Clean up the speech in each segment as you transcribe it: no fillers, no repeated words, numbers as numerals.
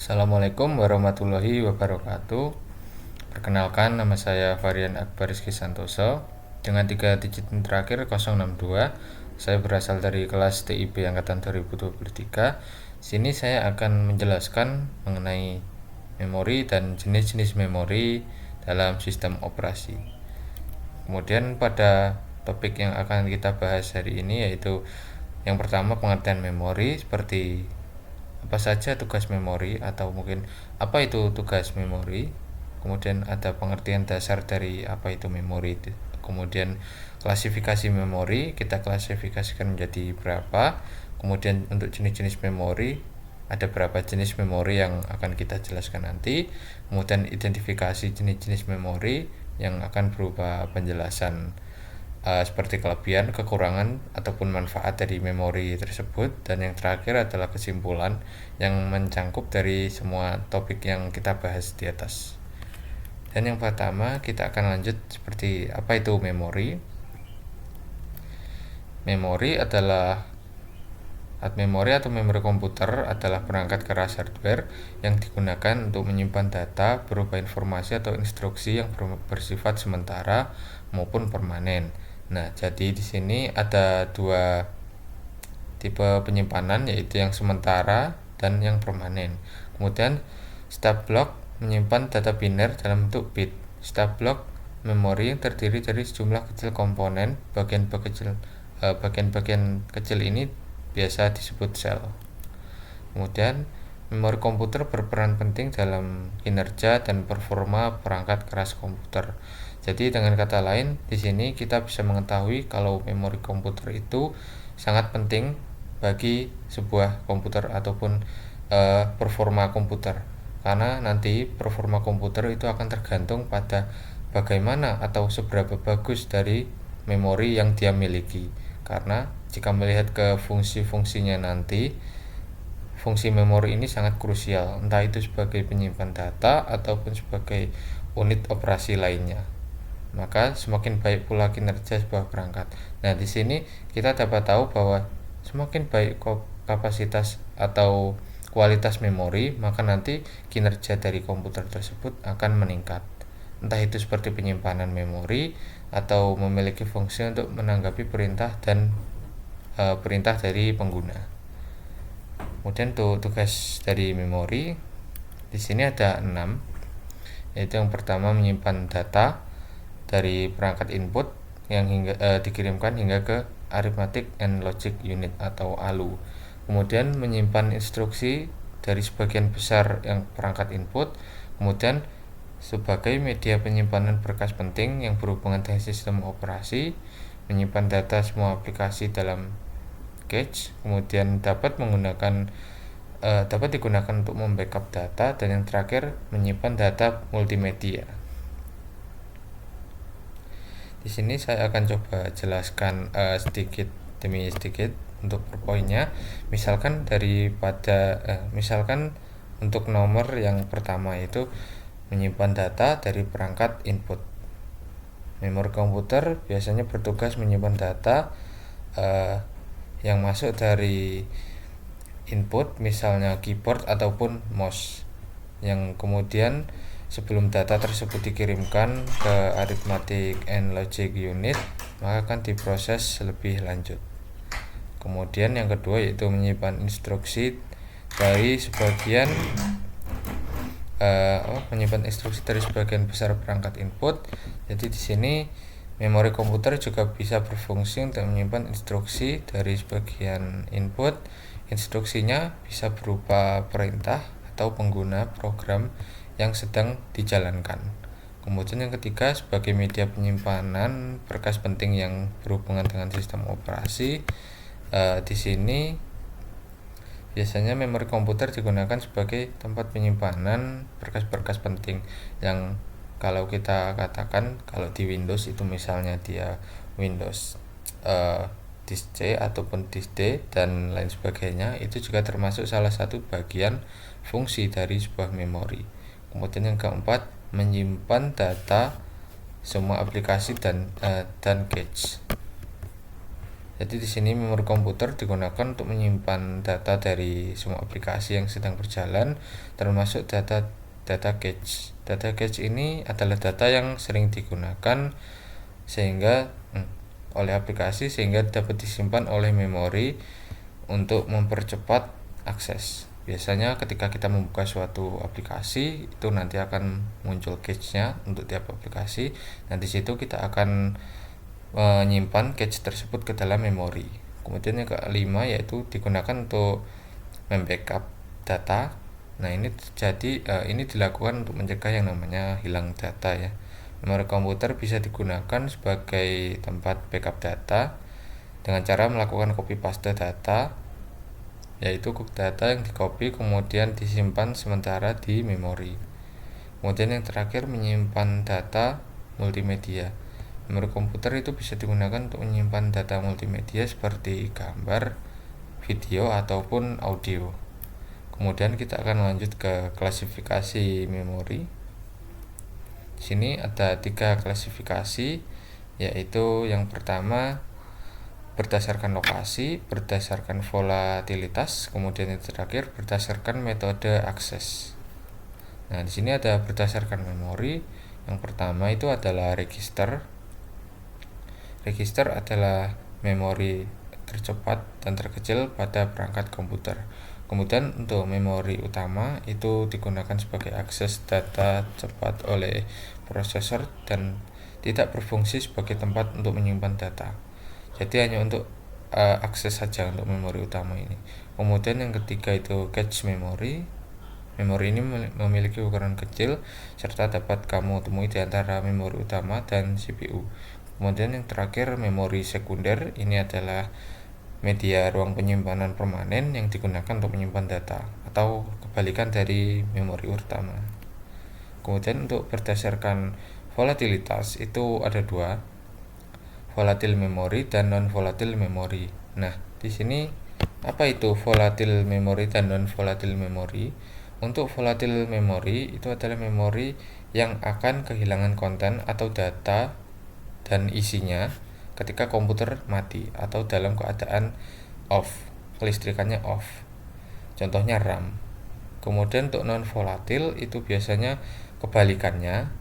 Assalamualaikum warahmatullahi wabarakatuh. Perkenalkan, nama saya Varian Akbar Rizky Santoso dengan 3 digit terakhir 062. Saya berasal dari kelas TIB angkatan 2023. Sini saya akan menjelaskan mengenai memori dan jenis-jenis memori dalam sistem operasi. Kemudian pada topik yang akan kita bahas hari ini yaitu yang pertama, pengertian memori, seperti apa saja tugas memori atau mungkin apa itu tugas memori. Kemudian ada pengertian dasar dari apa itu memori. Kemudian klasifikasi memori, kita klasifikasikan menjadi berapa. Kemudian untuk jenis-jenis memori, ada berapa jenis memori yang akan kita jelaskan nanti. Kemudian identifikasi jenis-jenis memori yang akan berupa penjelasan seperti kelebihan, kekurangan, ataupun manfaat dari memori tersebut. Dan yang terakhir adalah kesimpulan yang mencangkup dari semua topik yang kita bahas di atas. Dan yang pertama, kita akan lanjut seperti apa itu memori. Memori atau memori komputer adalah perangkat keras hardware yang digunakan untuk menyimpan data berupa informasi atau instruksi yang bersifat sementara maupun permanen. Nah, jadi di sini ada dua tipe penyimpanan, yaitu yang sementara dan yang permanen. Kemudian setiap blok menyimpan data biner dalam bentuk bit. Setiap blok memori terdiri dari sejumlah kecil komponen. Bagian-bagian kecil ini biasa disebut sel. Kemudian memori komputer berperan penting dalam kinerja dan performa perangkat keras komputer. Jadi dengan kata lain, di sini kita bisa mengetahui kalau memori komputer itu sangat penting bagi sebuah komputer ataupun performa komputer. Karena nanti performa komputer itu akan tergantung pada bagaimana atau seberapa bagus dari memori yang dia miliki. Karena jika melihat ke fungsi-fungsinya nanti, fungsi memori ini sangat krusial, entah itu sebagai penyimpan data ataupun sebagai unit operasi lainnya. Maka semakin baik pula kinerja sebuah perangkat. Nah, di sini kita dapat tahu bahwa semakin baik kapasitas atau kualitas memori, maka nanti kinerja dari komputer tersebut akan meningkat. Entah itu seperti penyimpanan memori atau memiliki fungsi untuk menanggapi perintah dan perintah dari pengguna. Kemudian tugas dari memori di sini ada 6, yaitu yang pertama menyimpan data dari perangkat input yang dikirimkan hingga ke Arithmetic and Logic Unit atau ALU. Kemudian menyimpan instruksi dari sebagian besar yang perangkat input. Kemudian sebagai media penyimpanan berkas penting yang berhubungan dengan sistem operasi, menyimpan data semua aplikasi dalam cache. Kemudian dapat digunakan untuk membackup data. Dan yang terakhir, menyimpan data multimedia. Di sini saya akan coba jelaskan sedikit demi sedikit untuk per poinnya. Misalkan untuk nomor yang pertama itu menyimpan data dari perangkat input. Memori komputer biasanya bertugas menyimpan data yang masuk dari input, misalnya keyboard ataupun mouse, yang kemudian sebelum data tersebut dikirimkan ke Arithmetic and Logic Unit, maka akan diproses lebih lanjut. Kemudian yang kedua yaitu menyimpan instruksi dari sebagian besar perangkat input. Jadi di sini memori komputer juga bisa berfungsi untuk menyimpan instruksi dari sebagian input. Instruksinya bisa berupa perintah atau pengguna program yang sedang dijalankan. Kemudian yang ketiga, sebagai media penyimpanan berkas penting yang berhubungan dengan sistem operasi. Di sini biasanya memori komputer digunakan sebagai tempat penyimpanan berkas-berkas penting yang kalau kita katakan kalau di Windows itu misalnya dia Windows disk C ataupun disk D dan lain sebagainya, itu juga termasuk salah satu bagian fungsi dari sebuah memori. Kemudian yang keempat, menyimpan data semua aplikasi dan cache. Jadi di sini memori komputer digunakan untuk menyimpan data dari semua aplikasi yang sedang berjalan, termasuk data cache. Data cache ini adalah data yang sering digunakan sehingga oleh aplikasi sehingga dapat disimpan oleh memori untuk mempercepat akses. Biasanya ketika kita membuka suatu aplikasi itu nanti akan muncul cache-nya untuk tiap aplikasi. Nah, di situ kita akan menyimpan cache tersebut ke dalam memori. Kemudian yang kelima yaitu digunakan untuk membackup data. Nah, ini dilakukan untuk mencegah yang namanya hilang data ya. Memori komputer bisa digunakan sebagai tempat backup data dengan cara melakukan copy paste data, yaitu data yang dikopi kemudian disimpan sementara di memori. Kemudian yang terakhir menyimpan data multimedia. Memori komputer itu bisa digunakan untuk menyimpan data multimedia seperti gambar, video ataupun audio. Kemudian kita akan lanjut ke klasifikasi memori. Di sini ada 3 klasifikasi, yaitu yang pertama berdasarkan lokasi, berdasarkan volatilitas, kemudian yang terakhir berdasarkan metode akses. Nah, di sini ada berdasarkan memori. Yang pertama itu adalah register. Register adalah memori tercepat dan terkecil pada perangkat komputer. Kemudian untuk memori utama itu digunakan sebagai akses data cepat oleh prosesor dan tidak berfungsi sebagai tempat untuk menyimpan data. Jadi hanya untuk akses saja untuk memori utama ini. Kemudian yang ketiga itu cache memory. Memori ini memiliki ukuran kecil serta dapat kamu temui di antara memori utama dan CPU. Kemudian yang terakhir memori sekunder, ini adalah media ruang penyimpanan permanen yang digunakan untuk menyimpan data atau kebalikan dari memori utama. Kemudian untuk berdasarkan volatilitas itu ada 2, volatil memory dan non volatil memory. Nah, di sini apa itu volatil memory dan non volatil memory? Untuk volatil memory itu adalah memori yang akan kehilangan konten atau data dan isinya ketika komputer mati atau dalam keadaan off, kelistrikannya off. Contohnya RAM. Kemudian untuk non volatil itu biasanya kebalikannya,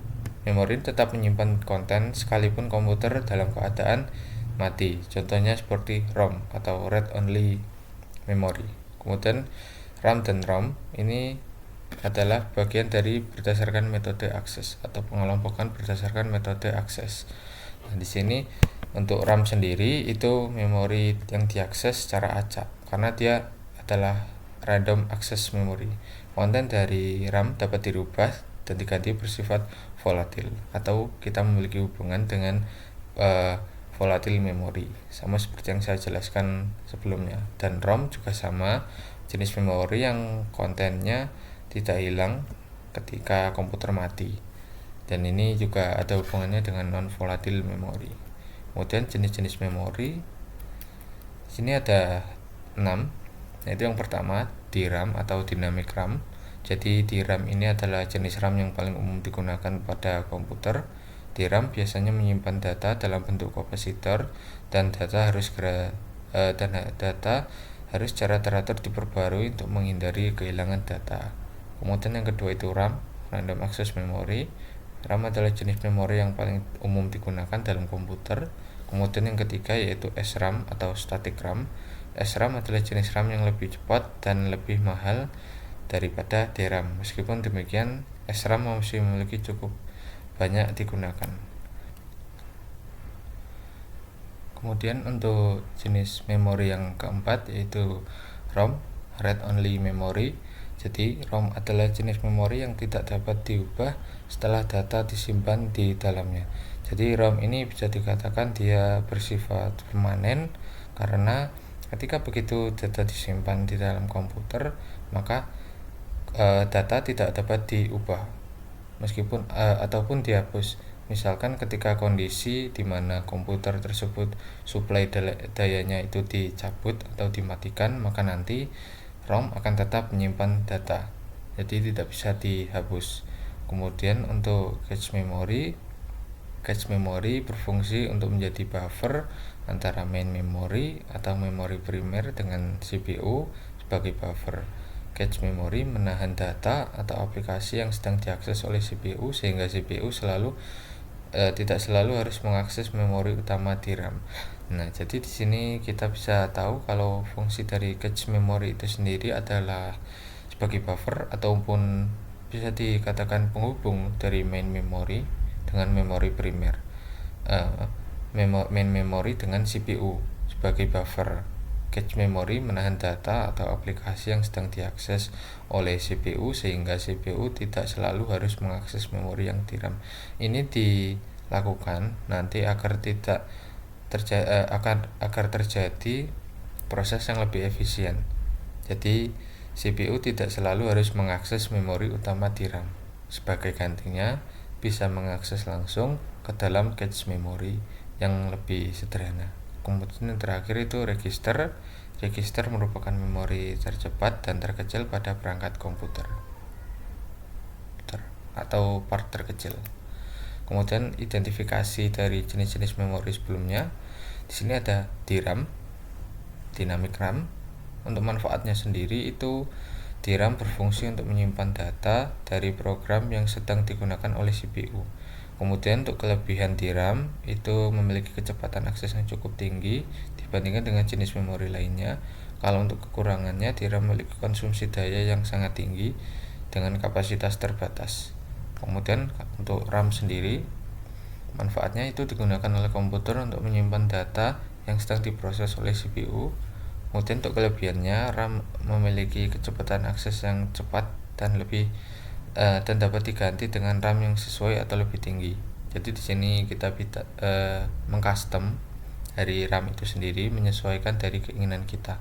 memori tetap menyimpan konten sekalipun komputer dalam keadaan mati. Contohnya seperti ROM atau read only memory. Kemudian RAM dan ROM ini adalah bagian dari berdasarkan metode akses atau pengelompokan berdasarkan metode akses. Nah, di sini untuk RAM sendiri itu memori yang diakses secara acak karena dia adalah random access memory. Konten dari RAM dapat dirubah dan diganti bersifat volatil atau kita memiliki hubungan dengan volatil memory, sama seperti yang saya jelaskan sebelumnya. Dan ROM juga sama, jenis memori yang kontennya tidak hilang ketika komputer mati, dan ini juga ada hubungannya dengan non volatil memory. Kemudian jenis-jenis memori sini ada 6, yaitu yang pertama DRAM atau dynamic RAM. Jadi DRAM ini adalah jenis RAM yang paling umum digunakan pada komputer. DRAM biasanya menyimpan data dalam bentuk kapasitor dan data harus secara teratur diperbarui untuk menghindari kehilangan data. Kemudian yang kedua itu RAM, random access memory. RAM adalah jenis memori yang paling umum digunakan dalam komputer. Kemudian yang ketiga yaitu SRAM atau static RAM. SRAM adalah jenis RAM yang lebih cepat dan lebih mahal daripada DRAM. Meskipun demikian, SRAM masih memiliki cukup banyak digunakan. Kemudian untuk jenis memori yang keempat yaitu ROM, read only memory. Jadi ROM adalah jenis memori yang tidak dapat diubah setelah data disimpan di dalamnya. Jadi ROM ini bisa dikatakan dia bersifat permanen karena ketika begitu data disimpan di dalam komputer, maka data tidak dapat diubah meskipun ataupun dihapus. Misalkan ketika kondisi di mana komputer tersebut suplai dayanya itu dicabut atau dimatikan, maka nanti ROM akan tetap menyimpan data, jadi tidak bisa dihapus. Kemudian untuk cache memory Cache memory berfungsi untuk menjadi buffer antara main memory atau memori primer dengan CPU sebagai buffer. Cache memory menahan data atau aplikasi yang sedang diakses oleh CPU sehingga CPU tidak selalu harus mengakses memori utama di RAM. Nah, jadi di sini kita bisa tahu kalau fungsi dari cache memory itu sendiri adalah sebagai buffer ataupun bisa dikatakan penghubung dari main memory dengan memori primer. Main memory dengan CPU sebagai buffer. Cache memory menahan data atau aplikasi yang sedang diakses oleh CPU sehingga CPU tidak selalu harus mengakses memori yang di RAM. Ini dilakukan nanti agar terjadi proses yang lebih efisien. Jadi CPU tidak selalu harus mengakses memori utama di RAM. Sebagai gantinya bisa mengakses langsung ke dalam cache memory yang lebih sederhana. Kemudian yang terakhir itu register. Register merupakan memori tercepat dan terkecil pada perangkat komputer atau part terkecil. Kemudian identifikasi dari jenis-jenis memori sebelumnya. Di sini ada DRAM, dynamic RAM. Untuk manfaatnya sendiri itu DRAM berfungsi untuk menyimpan data dari program yang sedang digunakan oleh CPU. Kemudian untuk kelebihan DRAM itu memiliki kecepatan akses yang cukup tinggi dibandingkan dengan jenis memori lainnya. Kalau untuk kekurangannya, DRAM memiliki konsumsi daya yang sangat tinggi dengan kapasitas terbatas. Kemudian untuk RAM sendiri, manfaatnya itu digunakan oleh komputer untuk menyimpan data yang sedang diproses oleh CPU. Kemudian untuk kelebihannya, RAM memiliki kecepatan akses yang cepat dan dapat diganti dengan RAM yang sesuai atau lebih tinggi. Jadi di sini kita bisa mengcustom dari RAM itu sendiri menyesuaikan dari keinginan kita.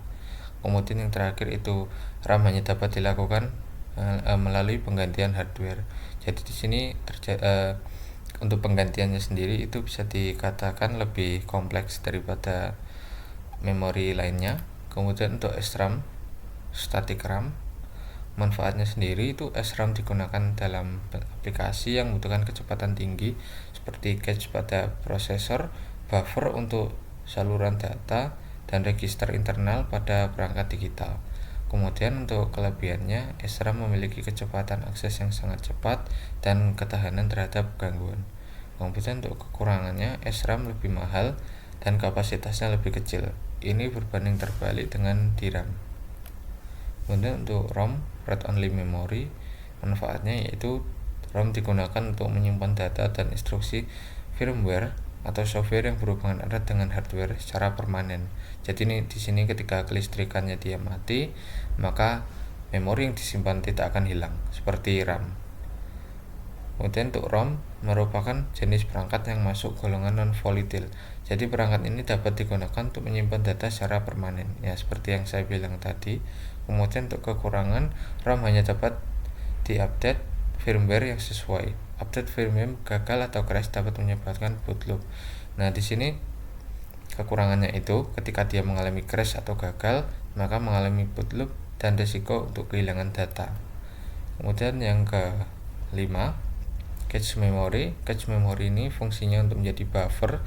Kemudian yang terakhir itu RAM hanya dapat dilakukan melalui penggantian hardware. Jadi di sini untuk penggantiannya sendiri itu bisa dikatakan lebih kompleks daripada memori lainnya. Kemudian untuk SRAM, static RAM, manfaatnya sendiri itu SRAM digunakan dalam aplikasi yang membutuhkan kecepatan tinggi seperti cache pada prosesor, buffer untuk saluran data, dan register internal pada perangkat digital. Kemudian untuk kelebihannya, SRAM memiliki kecepatan akses yang sangat cepat dan ketahanan terhadap gangguan. Kemudian untuk kekurangannya, SRAM lebih mahal dan kapasitasnya lebih kecil. Ini berbanding terbalik dengan DRAM. Kemudian untuk ROM, Read Only Memory, manfaatnya yaitu ROM digunakan untuk menyimpan data dan instruksi firmware atau software yang berhubungan erat dengan hardware secara permanen. Jadi di sini ketika kelistrikannya dia mati, maka memori yang disimpan tidak akan hilang seperti RAM. Kemudian untuk ROM merupakan jenis perangkat yang masuk golongan non-volatile. Jadi perangkat ini dapat digunakan untuk menyimpan data secara permanen, ya seperti yang saya bilang tadi. Kemudian untuk kekurangan, ROM hanya dapat diupdate firmware yang sesuai. Update firmware gagal atau crash dapat menyebabkan boot loop. Nah, di sini kekurangannya itu ketika dia mengalami crash atau gagal, maka mengalami boot loop dan risiko untuk kehilangan data. Kemudian yang kelima, cache memory. Cache memory ini fungsinya untuk menjadi buffer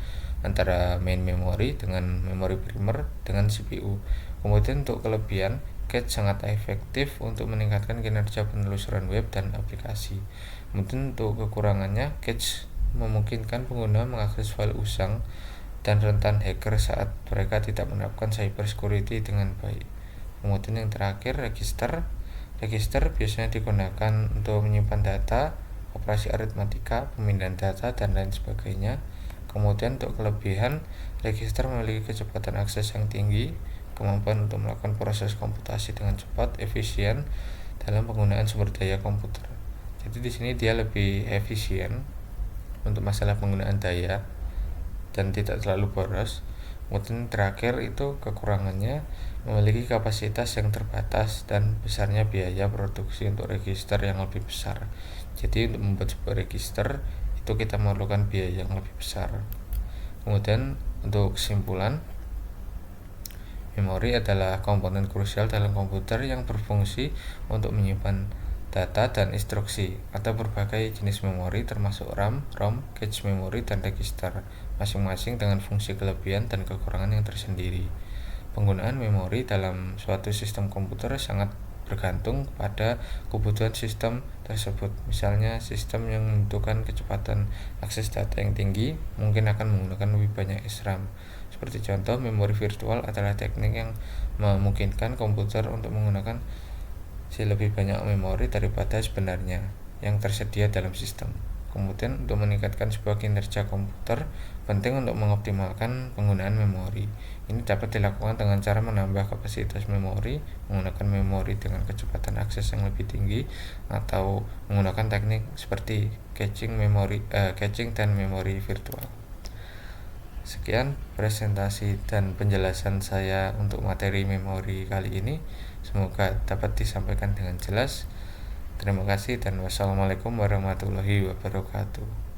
antara main memory dengan memori primer dengan CPU. Kemudian untuk kelebihan, cache sangat efektif untuk meningkatkan kinerja penelusuran web dan aplikasi. Kemudian untuk kekurangannya, cache memungkinkan pengguna mengakses file usang dan rentan hacker saat mereka tidak menerapkan cyber security dengan baik. Kemudian yang terakhir, register. Register biasanya digunakan untuk menyimpan data, operasi aritmatika, pemindahan data, dan lain sebagainya. Kemudian untuk kelebihan, register memiliki kecepatan akses yang tinggi, kemampuan untuk melakukan proses komputasi dengan cepat, efisien dalam penggunaan sumber daya komputer. Jadi di sini dia lebih efisien untuk masalah penggunaan daya dan tidak terlalu boros. Kemudian terakhir itu kekurangannya memiliki kapasitas yang terbatas dan besarnya biaya produksi untuk register yang lebih besar. Jadi untuk membuat sebuah register itu kita memerlukan biaya yang lebih besar. Kemudian untuk kesimpulan, memori adalah komponen krusial dalam komputer yang berfungsi untuk menyimpan data dan instruksi atau berbagai jenis memori termasuk RAM, ROM, cache memori, dan register, masing-masing dengan fungsi kelebihan dan kekurangan yang tersendiri. Penggunaan memori dalam suatu sistem komputer sangat bergantung pada kebutuhan sistem tersebut. Misalnya, sistem yang membutuhkan kecepatan akses data yang tinggi mungkin akan menggunakan lebih banyak SRAM. Seperti contoh, memori virtual adalah teknik yang memungkinkan komputer untuk menggunakan lebih banyak memori daripada sebenarnya yang tersedia dalam sistem. Kemudian, untuk meningkatkan sebuah kinerja komputer, penting untuk mengoptimalkan penggunaan memori. Ini dapat dilakukan dengan cara menambah kapasitas memori, menggunakan memori dengan kecepatan akses yang lebih tinggi, atau menggunakan teknik seperti caching dan memori virtual. Sekian presentasi dan penjelasan saya untuk materi memori kali ini. Semoga dapat disampaikan dengan jelas. Terima kasih dan wassalamualaikum warahmatullahi wabarakatuh.